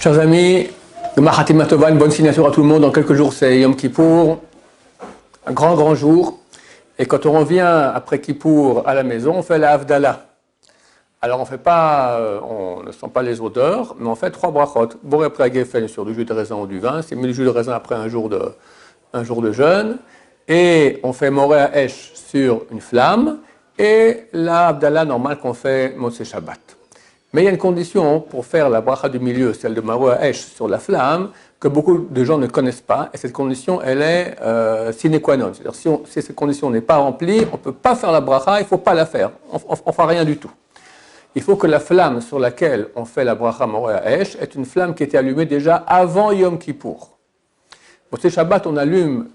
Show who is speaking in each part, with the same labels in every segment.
Speaker 1: Chers amis, Gemar Hatima Tova, une bonne signature à tout le monde. Dans quelques jours, c'est Yom Kippour, un grand jour. Et quand on revient après Kippour à la maison, on fait la Havdalah. Alors on ne sent pas les odeurs, mais on fait 3 brachot. Boré après Geffen sur du jus de raisin ou du vin, c'est mis du jus de raisin après un jour de jeûne. Et on fait Moré à Esh sur une flamme. Et la Havdalah normale qu'on fait Motzei Shabbat. Mais il y a une condition pour faire la bracha du milieu, celle de Moré à Esh sur la flamme, que beaucoup de gens ne connaissent pas. Et cette condition, elle est sine qua non. C'est-à-dire si cette condition n'est pas remplie, on ne peut pas faire la bracha, il ne faut pas la faire. On ne fera rien du tout. Il faut que la flamme sur laquelle on fait la bracha Moré à Esh est une flamme qui était allumée déjà avant Yom Kippour. Motzei Shabbat, on allume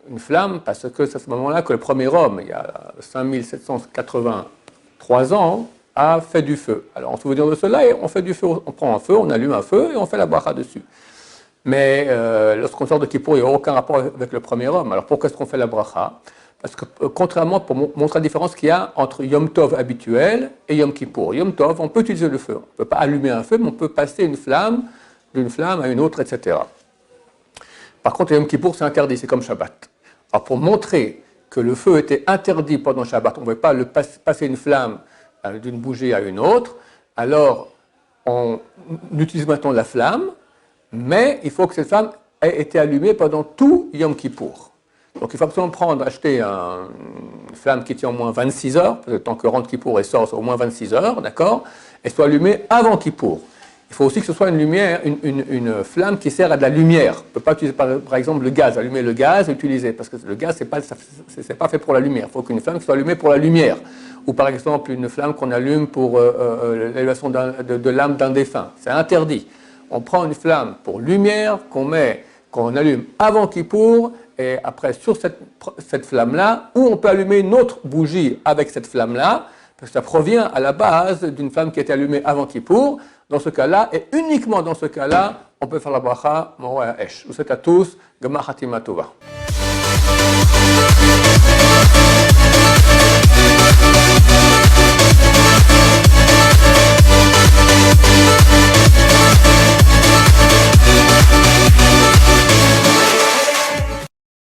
Speaker 1: une flamme parce que c'est à ce moment-là que le premier homme, il y a 5783 ans, a fait du feu. Alors en souvenir de cela, on fait du feu, on prend un feu, on allume un feu et on fait la bracha dessus. Mais lorsqu'on sort de Kippour, il n'y a aucun rapport avec le premier homme. Alors pourquoi est-ce qu'on fait la bracha? Parce que contrairement, pour montrer la différence qu'il y a entre Yom Tov habituel et Yom Kippour. Yom Tov, on peut utiliser le feu. On ne peut pas allumer un feu, mais on peut passer une flamme d'une flamme à une autre, etc. Par contre, Yom Kippour, c'est interdit, c'est comme Shabbat. Alors pour montrer que le feu était interdit pendant Shabbat, on ne pouvait pas passer une flamme d'une bougie à une autre, alors on utilise maintenant la flamme, mais il faut que cette flamme ait été allumée pendant tout Yom Kippour. Donc il faut absolument acheter une flamme qui tient au moins 26 heures, parce que tant que rentre Kippour et sort, c'est au moins 26 heures, d'accord, et soit allumée avant Kippour. Il faut aussi que ce soit une lumière, une flamme qui sert à de la lumière. On ne peut pas utiliser par exemple le gaz, allumer le gaz et utiliser, parce que le gaz, ce n'est pas fait pour la lumière. Il faut qu'une flamme soit allumée pour la lumière. Ou par exemple une flamme qu'on allume pour l'élévation de l'âme d'un défunt. C'est interdit. On prend une flamme pour lumière qu'on allume avant Kippour, et après sur cette flamme-là, ou on peut allumer une autre bougie avec cette flamme-là, parce que ça provient à la base d'une flamme qui a été allumée avant Kippour. Dans ce cas-là, et uniquement dans ce cas-là, on peut faire la bracha Moré à Esh. Je vous souhaite à tous, Gemar Hatima Tova.